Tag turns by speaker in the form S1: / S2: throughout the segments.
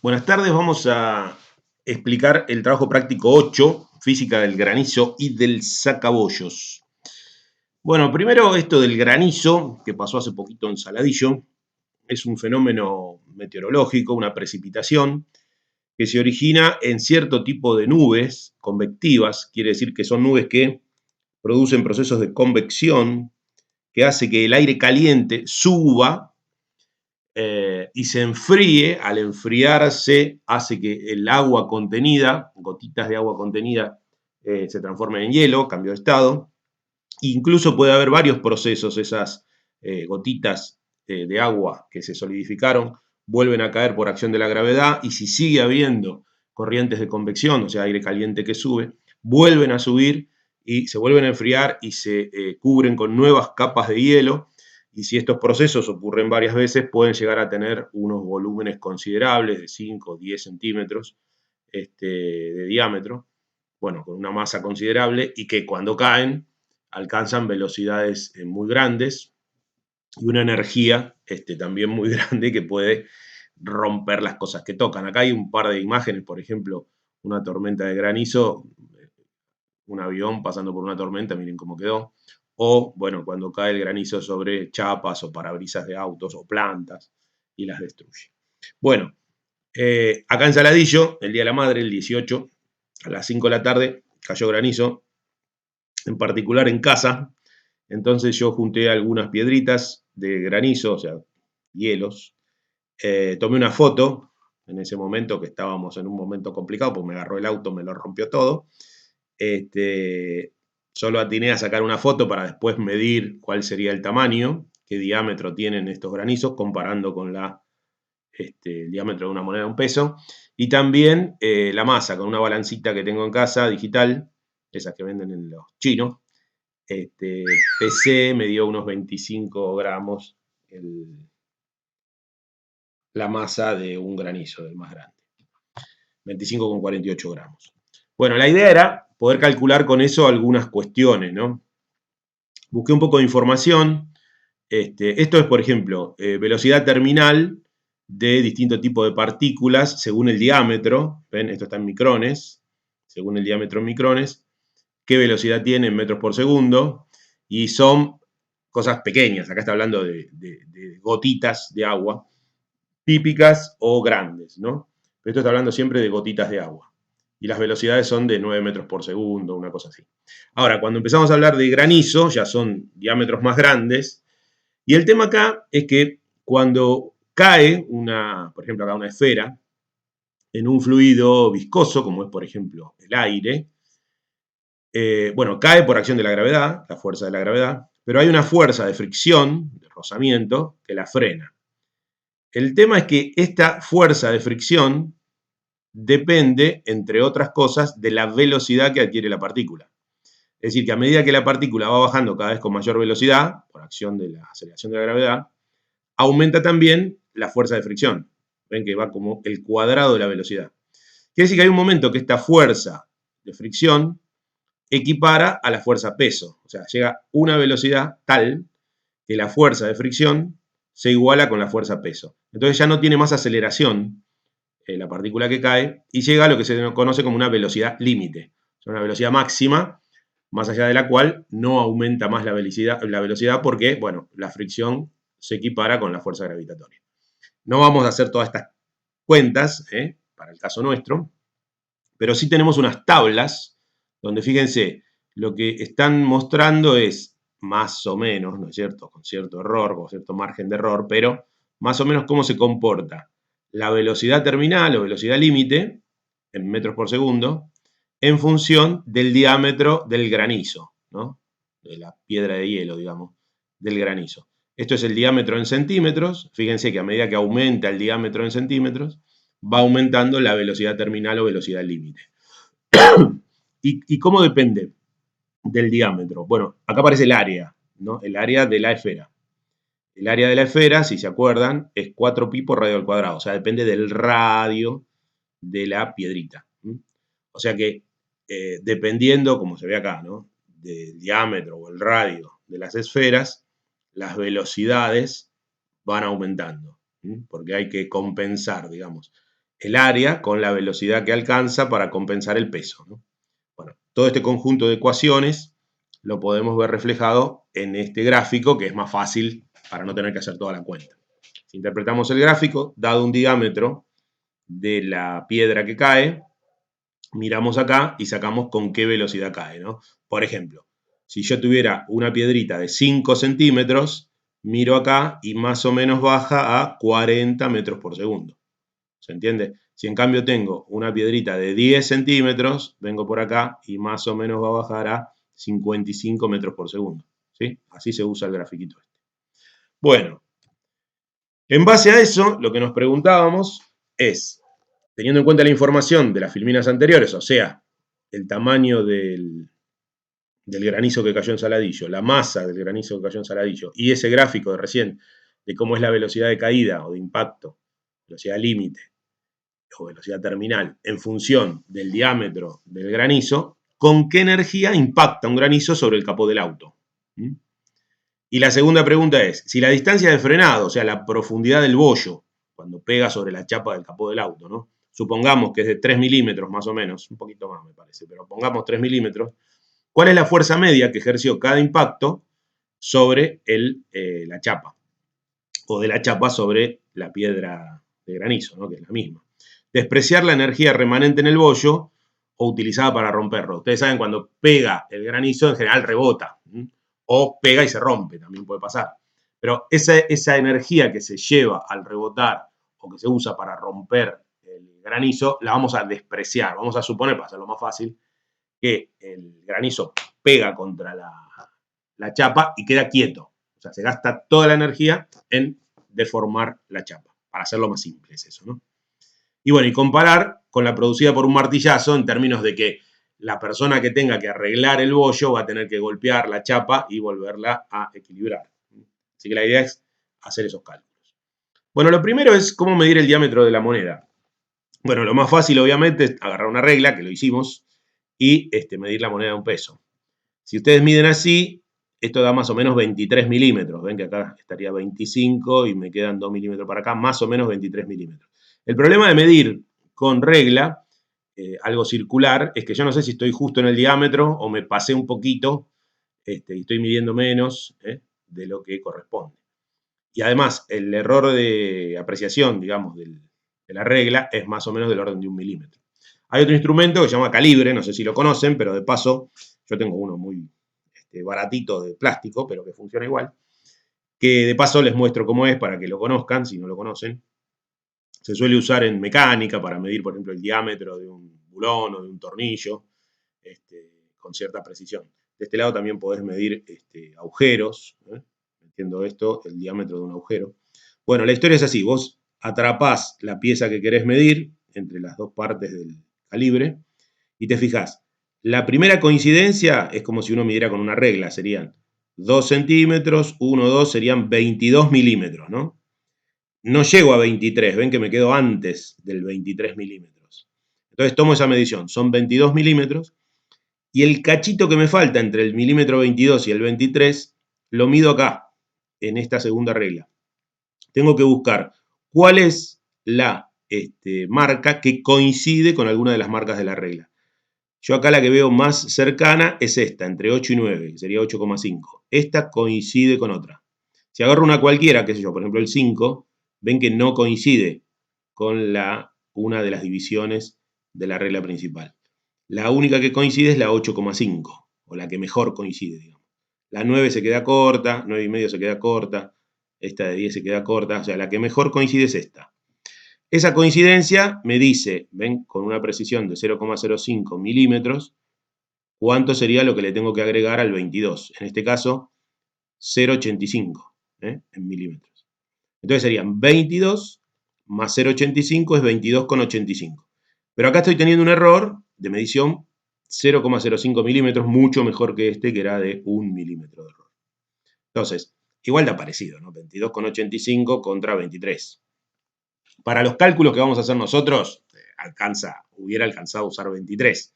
S1: Buenas tardes, vamos a explicar el trabajo práctico 8, física del granizo y del sacabollos. Bueno, primero esto del granizo, que pasó hace poquito en Saladillo, es un fenómeno meteorológico, una precipitación que se origina en cierto tipo de nubes convectivas, quiere decir que son nubes que producen procesos de convección que hace que el aire caliente suba y se enfríe. Al enfriarse hace que el agua contenida, gotitas de agua contenida, se transformen en hielo, cambio de estado. Incluso puede haber varios procesos, esas gotitas de agua que se solidificaron vuelven a caer por acción de la gravedad, y si sigue habiendo corrientes de convección, o sea, aire caliente que sube, vuelven a subir y se vuelven a enfriar y se cubren con nuevas capas de hielo. Y si estos procesos ocurren varias veces, pueden llegar a tener unos volúmenes considerables de 5 o 10 centímetros de diámetro, bueno, con una masa considerable, y que cuando caen alcanzan velocidades muy grandes y una energía también muy grande que puede romper las cosas que tocan. Acá hay un par de imágenes, por ejemplo, una tormenta de granizo, un avión pasando por una tormenta, miren cómo quedó. O, bueno, cuando cae el granizo sobre chapas o parabrisas de autos o plantas y las destruye. Bueno, acá en Saladillo, el Día de la Madre, el 18, a las 5 de la tarde, cayó granizo, en particular en casa. Entonces yo junté algunas piedritas de granizo, o sea, hielos. Tomé una foto en ese momento, que estábamos en un momento complicado, porque me agarró el auto, me lo rompió todo. Este, Solo atiné a sacar una foto para después medir cuál sería el tamaño, qué diámetro tienen estos granizos, comparando con el diámetro de una moneda de un peso. Y también la masa, con una balancita que tengo en casa, digital, esas que venden en los chinos. Pesé, me dio unos 25 gramos la masa de un granizo, del más grande. 25,48 gramos. Bueno, la idea era poder calcular con eso algunas cuestiones, ¿no? Busqué un poco de información. Esto es, por ejemplo, velocidad terminal de distintos tipos de partículas según el diámetro. ¿Ven? Esto está en micrones, según el diámetro en micrones. ¿Qué velocidad tiene en metros por segundo? Y son cosas pequeñas. Acá está hablando de gotitas de agua, típicas o grandes, ¿no? Pero esto está hablando siempre de gotitas de agua. Y las velocidades son de 9 metros por segundo, una cosa así. Ahora, cuando empezamos a hablar de granizo, ya son diámetros más grandes. Y el tema acá es que cuando cae por ejemplo, acá una esfera, en un fluido viscoso, como es, por ejemplo, el aire, bueno, cae por acción de la gravedad, la fuerza de la gravedad, pero hay una fuerza de fricción, de rozamiento, que la frena. El tema es que esta fuerza de fricción depende, entre otras cosas, de la velocidad que adquiere la partícula. Es decir, que a medida que la partícula va bajando cada vez con mayor velocidad, por acción de la aceleración de la gravedad, aumenta también la fuerza de fricción. Ven que va como el cuadrado de la velocidad. Quiere decir que hay un momento que esta fuerza de fricción equipara a la fuerza peso. O sea, llega a una velocidad tal que la fuerza de fricción se iguala con la fuerza peso. Entonces ya no tiene más aceleración la partícula que cae, y llega a lo que se conoce como una velocidad límite. Es una velocidad máxima, más allá de la cual no aumenta más la velocidad porque, bueno, la fricción se equipara con la fuerza gravitatoria. No vamos a hacer todas estas cuentas para el caso nuestro, pero sí tenemos unas tablas donde, fíjense, lo que están mostrando es más o menos, ¿no es cierto?, con cierto error, con cierto margen de error, pero más o menos cómo se comporta la velocidad terminal o velocidad límite en metros por segundo en función del diámetro del granizo, ¿no? De la piedra de hielo, digamos, del granizo. Esto es el diámetro en centímetros. Fíjense que a medida que aumenta el diámetro en centímetros, va aumentando la velocidad terminal o velocidad límite. ¿Y cómo depende del diámetro? Bueno, acá aparece el área, ¿no? El área de la esfera. El área de la esfera, si se acuerdan, es 4pi por radio al cuadrado. O sea, depende del radio de la piedrita. O sea que, dependiendo, como se ve acá, ¿no?, del diámetro o el radio de las esferas, las velocidades van aumentando, porque hay que compensar, digamos, el área con la velocidad que alcanza para compensar el peso, ¿no? Bueno, todo este conjunto de ecuaciones lo podemos ver reflejado en este gráfico, que es más fácil para no tener que hacer toda la cuenta. Si interpretamos el gráfico, dado un diámetro de la piedra que cae, miramos acá y sacamos con qué velocidad cae, ¿no? Por ejemplo, si yo tuviera una piedrita de 5 centímetros, miro acá y más o menos baja a 40 metros por segundo. ¿Se entiende? Si en cambio tengo una piedrita de 10 centímetros, vengo por acá y más o menos va a bajar a 55 metros por segundo. ¿Sí? Así se usa el grafiquito este. Bueno, en base a eso, lo que nos preguntábamos es, teniendo en cuenta la información de las filminas anteriores, o sea, el tamaño del granizo que cayó en Saladillo, la masa del granizo que cayó en Saladillo, y ese gráfico de recién, de cómo es la velocidad de caída o de impacto, velocidad límite o velocidad terminal, en función del diámetro del granizo, ¿con qué energía impacta un granizo sobre el capó del auto? ¿Mm? Y la segunda pregunta es, si la distancia de frenado, o sea, la profundidad del bollo, cuando pega sobre la chapa del capó del auto, ¿no? Supongamos que es de 3 milímetros más o menos, un poquito más me parece, pero pongamos 3 milímetros, ¿cuál es la fuerza media que ejerció cada impacto sobre la chapa? O de la chapa sobre la piedra de granizo, ¿no? Que es la misma. Despreciar la energía remanente en el bollo o utilizada para romperlo. Ustedes saben, cuando pega el granizo, en general rebota. O pega y se rompe, también puede pasar. Pero esa energía que se lleva al rebotar o que se usa para romper el granizo, la vamos a despreciar. Vamos a suponer, para hacerlo más fácil, que el granizo pega contra la chapa y queda quieto. O sea, se gasta toda la energía en deformar la chapa. Para hacerlo más simple es eso, ¿no? Y bueno, y comparar con la producida por un martillazo en términos de que la persona que tenga que arreglar el bollo va a tener que golpear la chapa y volverla a equilibrar. Así que la idea es hacer esos cálculos. Bueno, lo primero es cómo medir el diámetro de la moneda. Bueno, lo más fácil obviamente es agarrar una regla, que lo hicimos, y medir la moneda de un peso. Si ustedes miden así, esto da más o menos 23 milímetros. Ven que acá estaría 25 y me quedan 2 milímetros para acá, más o menos 23 milímetros. El problema de medir con regla, algo circular, es que yo no sé si estoy justo en el diámetro o me pasé un poquito y estoy midiendo menos de lo que corresponde. Y además, el error de apreciación, digamos, de la regla es más o menos del orden de 1 milímetro. Hay otro instrumento que se llama calibre, no sé si lo conocen, pero de paso, yo tengo uno muy baratito de plástico, pero que funciona igual, que de paso les muestro cómo es para que lo conozcan, si no lo conocen. Se suele usar en mecánica para medir, por ejemplo, el diámetro de un bulón o de un tornillo, con cierta precisión. De este lado también podés medir agujeros, metiendo esto, el diámetro de un agujero. Bueno, la historia es así, vos atrapás la pieza que querés medir entre las dos partes del calibre y te fijás. La primera coincidencia es como si uno midiera con una regla, serían 2 centímetros, 1, 2 serían 22 milímetros, ¿no? No llego a 23, ven que me quedo antes del 23 milímetros. Entonces tomo esa medición, son 22 milímetros, y el cachito que me falta entre el milímetro 22 y el 23, lo mido acá, en esta segunda regla. Tengo que buscar cuál es la marca que coincide con alguna de las marcas de la regla. Yo acá la que veo más cercana es esta, entre 8 y 9, que sería 8,5. Esta coincide con otra. Si agarro una cualquiera, qué sé yo, por ejemplo el 5, ven que no coincide con una de las divisiones de la regla principal. La única que coincide es la 8,5, o la que mejor coincide, digamos. La 9 se queda corta, 9,5 se queda corta, esta de 10 se queda corta, o sea, la que mejor coincide es esta. Esa coincidencia me dice, ven, con una precisión de 0,05 milímetros, cuánto sería lo que le tengo que agregar al 22. En este caso, 0,85 en milímetros. Entonces serían 22 más 0,85 es 22,85. Pero acá estoy teniendo un error de medición 0,05 milímetros, mucho mejor que este, que era de 1 milímetro de error. Entonces, igual da parecido, ¿no? 22,85 contra 23. Para los cálculos que vamos a hacer nosotros, hubiera alcanzado a usar 23.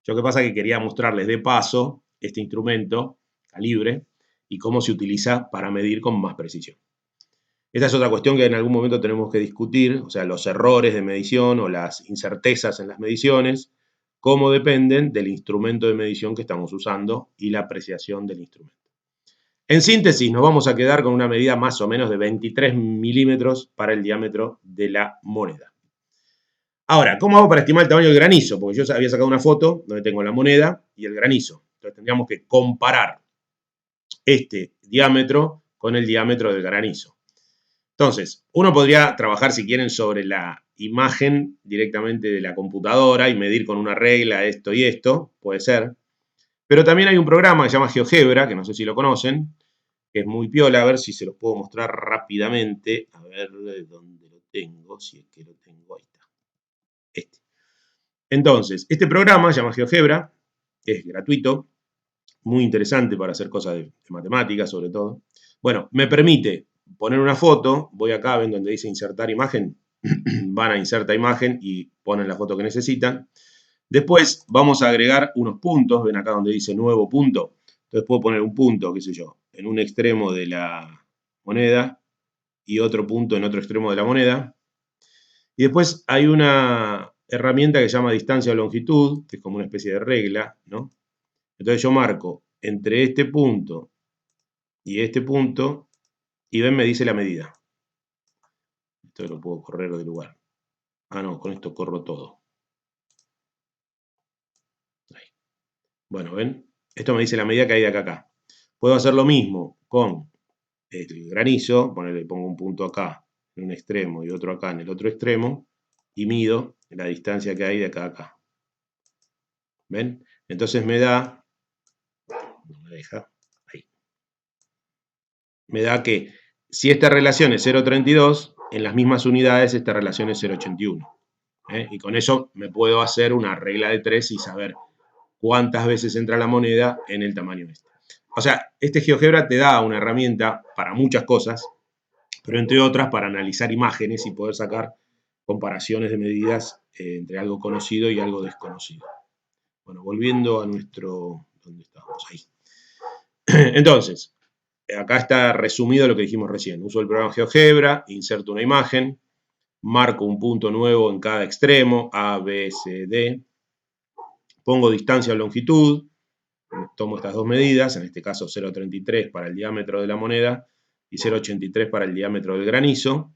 S1: Yo que pasa que quería mostrarles de paso este instrumento, calibre, y cómo se utiliza para medir con más precisión. Esta es otra cuestión que en algún momento tenemos que discutir, o sea, los errores de medición o las incertezas en las mediciones, cómo dependen del instrumento de medición que estamos usando y la apreciación del instrumento. En síntesis, nos vamos a quedar con una medida más o menos de 23 milímetros para el diámetro de la moneda. Ahora, ¿cómo hago para estimar el tamaño del granizo? Porque yo había sacado una foto donde tengo la moneda y el granizo. Entonces tendríamos que comparar este diámetro con el diámetro del granizo. Entonces, uno podría trabajar, si quieren, sobre la imagen directamente de la computadora y medir con una regla esto y esto, puede ser. Pero también hay un programa que se llama GeoGebra, que no sé si lo conocen, que es muy piola, a ver si se los puedo mostrar rápidamente. A ver dónde lo tengo, si es que lo tengo, ahí está. Este. Entonces, este programa se llama GeoGebra, es gratuito, muy interesante para hacer cosas de matemáticas sobre todo. Bueno, me permite poner una foto, voy acá, ven donde dice insertar imagen, van a insertar imagen y ponen la foto que necesitan. Después vamos a agregar unos puntos, ven acá donde dice nuevo punto. Entonces puedo poner un punto, qué sé yo, en un extremo de la moneda y otro punto en otro extremo de la moneda. Y después hay una herramienta que se llama distancia o longitud, que es como una especie de regla, ¿no? Entonces yo marco entre este punto y ven, me dice la medida. Esto lo puedo correr de lugar. Ah, no, con esto corro todo. Ahí. Bueno, ven, esto me dice la medida que hay de acá a acá. Puedo hacer lo mismo con el granizo, pongo un punto acá en un extremo y otro acá en el otro extremo, y mido la distancia que hay de acá a acá. ¿Ven? Entonces me da, no me deja, ahí. Me da que si esta relación es 0,32, en las mismas unidades esta relación es 0,81. Y con eso me puedo hacer una regla de 3 y saber cuántas veces entra la moneda en el tamaño este. O sea, este GeoGebra te da una herramienta para muchas cosas, pero entre otras para analizar imágenes y poder sacar comparaciones de medidas entre algo conocido y algo desconocido. Bueno, volviendo a nuestro... ¿Dónde estábamos? Ahí. Entonces, acá está resumido lo que dijimos recién. Uso el programa GeoGebra, inserto una imagen, marco un punto nuevo en cada extremo, A, B, C, D, pongo distancia o longitud, tomo estas dos medidas, en este caso 0,33 para el diámetro de la moneda y 0,83 para el diámetro del granizo,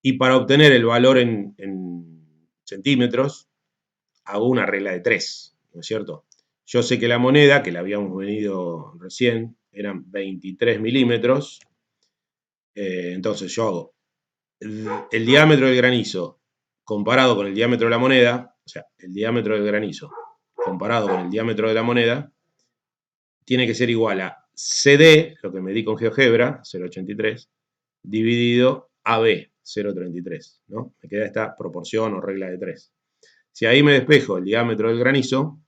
S1: y para obtener el valor en centímetros, hago una regla de 3, ¿no es cierto? Yo sé que la moneda, que la habíamos medido recién, eran 23 milímetros, entonces yo hago el diámetro del granizo comparado con el diámetro de la moneda, o sea, el diámetro del granizo comparado con el diámetro de la moneda, tiene que ser igual a CD, lo que medí con GeoGebra, 0,83, dividido AB, 0,33, ¿no? Me queda esta proporción o regla de 3. Si ahí me despejo el diámetro del granizo,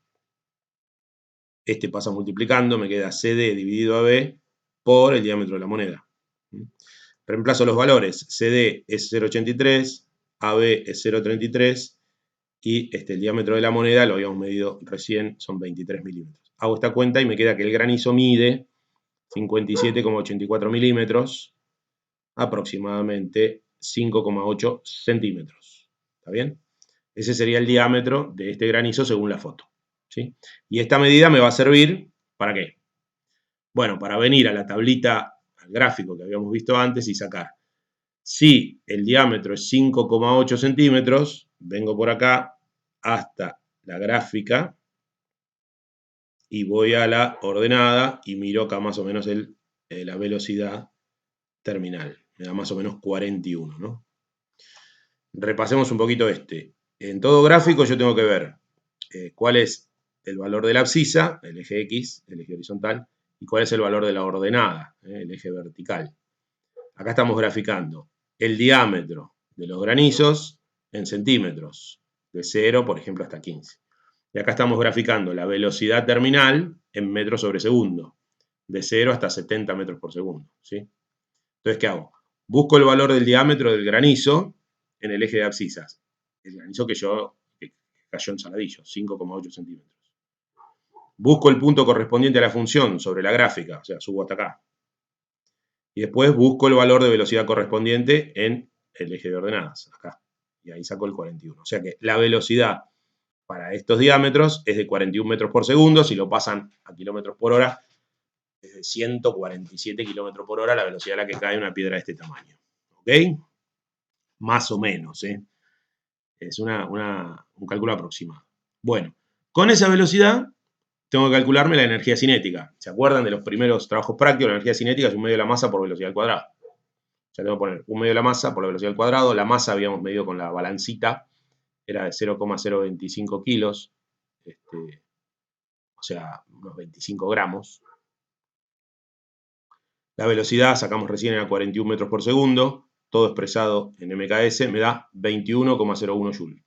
S1: este pasa multiplicando, me queda CD dividido AB por el diámetro de la moneda. Reemplazo los valores, CD es 0,83, AB es 0,33 y el diámetro de la moneda, lo habíamos medido recién, son 23 milímetros. Hago esta cuenta y me queda que el granizo mide 57,84 milímetros, aproximadamente 5,8 centímetros. ¿Está bien? Ese sería el diámetro de este granizo según la foto. ¿Sí? Y esta medida me va a servir, ¿para qué? Bueno, para venir a la tablita, al gráfico que habíamos visto antes y sacar. Si el diámetro es 5,8 centímetros, vengo por acá hasta la gráfica y voy a la ordenada y miro acá más o menos la velocidad terminal. Me da más o menos 41, ¿no? Repasemos un poquito este. En todo gráfico yo tengo que ver cuál es el valor de la abscisa, el eje X, el eje horizontal, y cuál es el valor de la ordenada, el eje vertical. Acá estamos graficando el diámetro de los granizos en centímetros, de 0, por ejemplo, hasta 15. Y acá estamos graficando la velocidad terminal en metros sobre segundo, de 0 hasta 70 metros por segundo. ¿Sí? Entonces, ¿qué hago? Busco el valor del diámetro del granizo en el eje de abscisas. El granizo que cayó en Saladillo, 5,8 centímetros. Busco el punto correspondiente a la función sobre la gráfica, o sea, subo hasta acá. Y después busco el valor de velocidad correspondiente en el eje de ordenadas, acá. Y ahí saco el 41. O sea que la velocidad para estos diámetros es de 41 metros por segundo. Si lo pasan a kilómetros por hora, es de 147 kilómetros por hora la velocidad a la que cae una piedra de este tamaño. ¿Ok? Más o menos, ¿eh? Es un cálculo aproximado. Bueno, con esa velocidad tengo que calcularme la energía cinética. ¿Se acuerdan de los primeros trabajos prácticos? La energía cinética es un medio de la masa por velocidad al cuadrado. Ya tengo que poner un medio de la masa por la velocidad al cuadrado. La masa habíamos medido con la balancita, era de 0,025 kilos, o sea, unos 25 gramos. La velocidad, sacamos recién, era 41 metros por segundo, todo expresado en MKS, me da 21,01 Joule.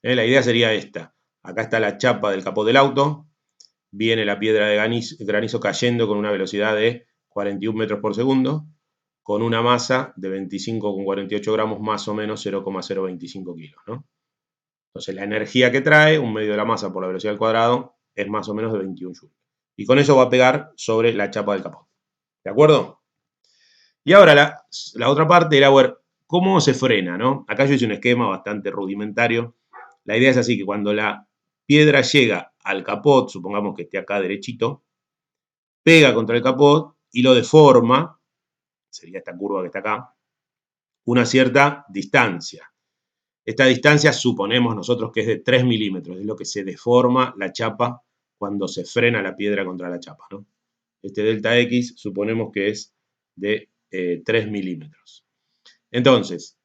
S1: La idea sería esta. Acá está la chapa del capó del auto, viene la piedra de granizo cayendo con una velocidad de 41 metros por segundo, con una masa de 25,48 gramos, más o menos 0,025 kilos, ¿no? Entonces la energía que trae, un medio de la masa por la velocidad al cuadrado, es más o menos de 21 joules. Y con eso va a pegar sobre la chapa del capó. ¿De acuerdo? Y ahora la otra parte era, bueno, ¿cómo se frena, no? Acá yo hice un esquema bastante rudimentario. La idea es así, que cuando la piedra llega al capot, supongamos que esté acá derechito, pega contra el capot y lo deforma, sería esta curva que está acá, una cierta distancia. Esta distancia suponemos nosotros que es de 3 milímetros, es lo que se deforma la chapa cuando se frena la piedra contra la chapa, ¿no? Este delta X suponemos que es de 3 milímetros. Entonces,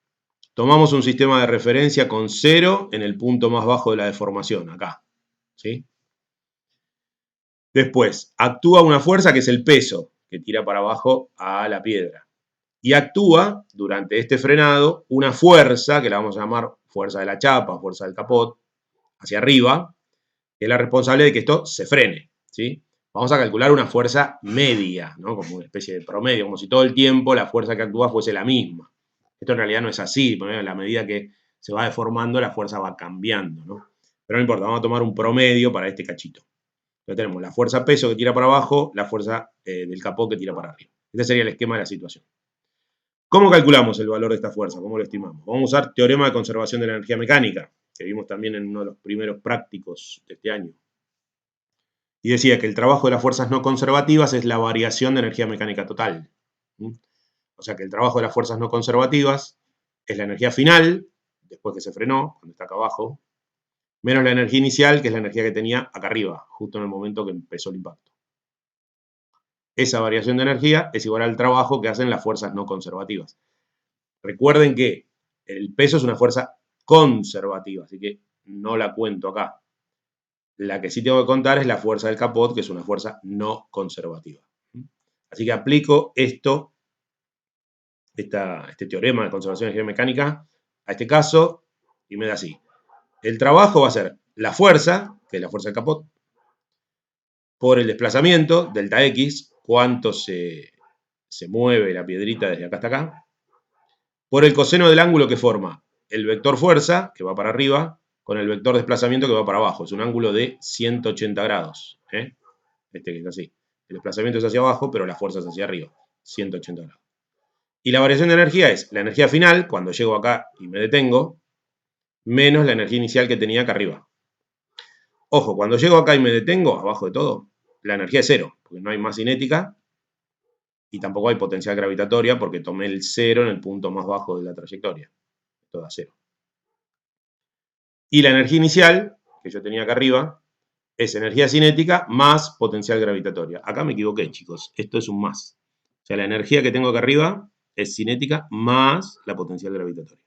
S1: tomamos un sistema de referencia con 0 en el punto más bajo de la deformación, acá, ¿sí? Después, actúa una fuerza que es el peso, que tira para abajo a la piedra. Y actúa, durante este frenado, una fuerza, que la vamos a llamar fuerza de la chapa, fuerza del capot, hacia arriba, que es la responsable de que esto se frene, ¿sí? Vamos a calcular una fuerza media, ¿no? Como una especie de promedio, como si todo el tiempo la fuerza que actúa fuese la misma. Esto en realidad no es así, a la medida que se va deformando, la fuerza va cambiando, ¿no? Pero no importa, vamos a tomar un promedio para este cachito. Entonces tenemos la fuerza peso que tira para abajo, la fuerza del capó que tira para arriba. Este sería el esquema de la situación. ¿Cómo calculamos el valor de esta fuerza? ¿Cómo lo estimamos? Vamos a usar teorema de conservación de la energía mecánica, que vimos también en uno de los primeros prácticos de este año. Y decía que el trabajo de las fuerzas no conservativas es la variación de energía mecánica total. O sea que el trabajo de las fuerzas no conservativas es la energía final, después que se frenó, cuando está acá abajo, menos la energía inicial, que es la energía que tenía acá arriba, justo en el momento que empezó el impacto. Esa variación de energía es igual al trabajo que hacen las fuerzas no conservativas. Recuerden que el peso es una fuerza conservativa, así que no la cuento acá. La que sí tengo que contar es la fuerza del capot, que es una fuerza no conservativa. Así que aplico este teorema de conservación de energía mecánica a este caso y me da así. El trabajo va a ser la fuerza, que es la fuerza del capot, por el desplazamiento, delta X, cuánto se mueve la piedrita desde acá hasta acá, por el coseno del ángulo que forma el vector fuerza, que va para arriba, con el vector desplazamiento que va para abajo. Es un ángulo de 180 grados. Este que es así. El desplazamiento es hacia abajo, pero la fuerza es hacia arriba. 180 grados. Y la variación de energía es la energía final, cuando llego acá y me detengo, menos la energía inicial que tenía acá arriba. Ojo, cuando llego acá y me detengo, abajo de todo, la energía es cero, porque no hay más cinética y tampoco hay potencial gravitatoria porque tomé el cero en el punto más bajo de la trayectoria. Esto da cero. Y la energía inicial, que yo tenía acá arriba, es energía cinética más potencial gravitatoria. Acá me equivoqué, chicos. Esto es un más. O sea, la energía que tengo acá arriba es cinética más la potencial gravitatoria.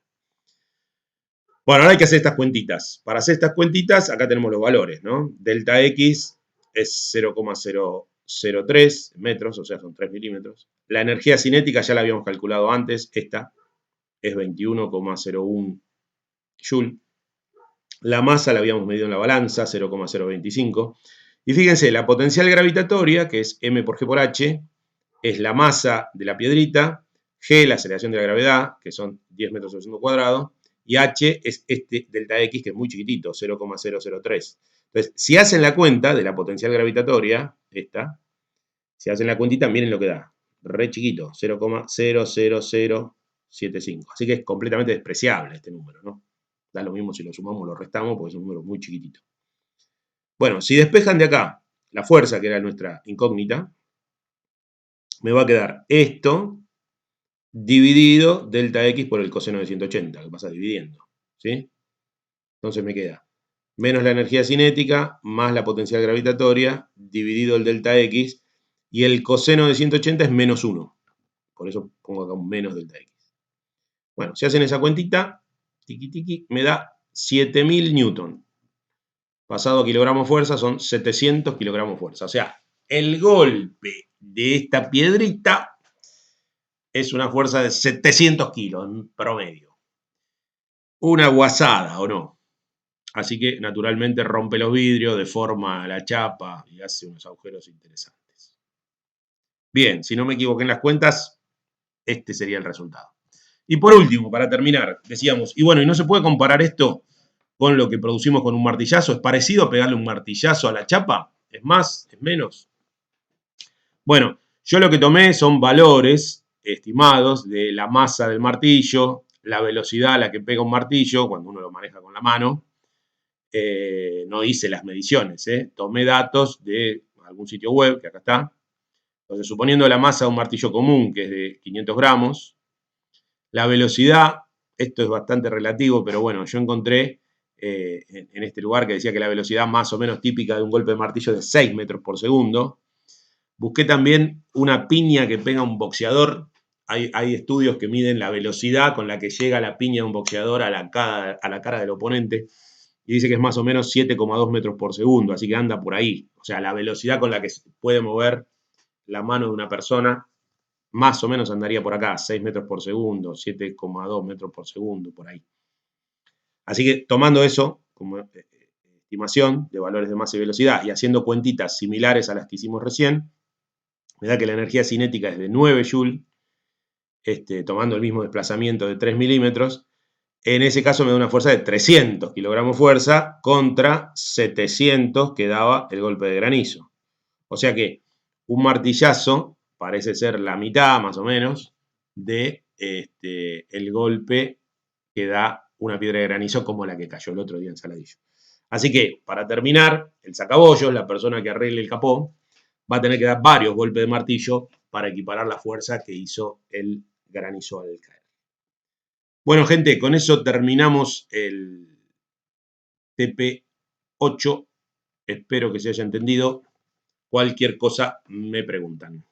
S1: Bueno, ahora hay que hacer estas cuentitas. Para hacer estas cuentitas, acá tenemos los valores, ¿no? Delta X es 0,003 metros, o sea, son 3 milímetros. La energía cinética ya la habíamos calculado antes, esta es 21,01 Joule. La masa la habíamos medido en la balanza, 0,025. Y fíjense, la potencial gravitatoria, que es m por g por h, es la masa de la piedrita, g, la aceleración de la gravedad, que son 10 metros sobre segundo cuadrado, y h es este delta x, que es muy chiquitito, 0,003. Entonces, si hacen la cuenta de la potencial gravitatoria, esta, si hacen la cuentita, miren lo que da. re chiquito, 0,00075. Así que es completamente despreciable este número, ¿no? Da lo mismo si lo sumamos o lo restamos, porque es un número muy chiquitito. Bueno, si despejan de acá la fuerza, que era nuestra incógnita, me va a quedar esto dividido delta x por el coseno de 180, que pasa dividiendo, ¿sí? Entonces me queda menos la energía cinética más la potencial gravitatoria dividido el delta x, y el coseno de 180 es menos 1. Por eso pongo acá un menos delta x. Bueno, si hacen esa cuentita, tiqui tiqui, me da 7000 newton. Pasado a kilogramos fuerza son 700 kilogramos fuerza. O sea, el golpe de esta piedrita es una fuerza de 700 kilos en promedio. Una guasada, ¿o no? Así que naturalmente rompe los vidrios, deforma la chapa y hace unos agujeros interesantes. Bien, si no me equivoqué en las cuentas, este sería el resultado. Y por último, para terminar, decíamos, y bueno, ¿y no se puede comparar esto con lo que producimos con un martillazo? ¿Es parecido a pegarle un martillazo a la chapa? ¿Es más? ¿Es menos? Bueno, yo lo que tomé son valores estimados de la masa del martillo, la velocidad a la que pega un martillo cuando uno lo maneja con la mano. No hice las mediciones, tomé datos de algún sitio web, que acá está. Entonces, suponiendo la masa de un martillo común, que es de 500 gramos, la velocidad, esto es bastante relativo, pero bueno, yo encontré en este lugar que decía que la velocidad más o menos típica de un golpe de martillo es de 6 metros por segundo. Busqué también una piña que pega un boxeador. Hay estudios que miden la velocidad con la que llega la piña de un boxeador a la cara del oponente. Y dice que es más o menos 7,2 metros por segundo, así que anda por ahí. O sea, la velocidad con la que se puede mover la mano de una persona, más o menos andaría por acá, 6 metros por segundo, 7,2 metros por segundo, por ahí. Así que tomando eso como estimación de valores de masa y velocidad y haciendo cuentitas similares a las que hicimos recién, me da que la energía cinética es de 9 joules, tomando el mismo desplazamiento de 3 milímetros. En ese caso me da una fuerza de 300 kilogramos fuerza contra 700 que daba el golpe de granizo. O sea que un martillazo parece ser la mitad más o menos de el golpe que da una piedra de granizo como la que cayó el otro día en Saladillo. Así que, para terminar, el sacabollos, la persona que arregle el capó, va a tener que dar varios golpes de martillo para equiparar la fuerza que hizo el granizo al caer. Bueno, gente, con eso terminamos el TP8. Espero que se haya entendido. Cualquier cosa me preguntan.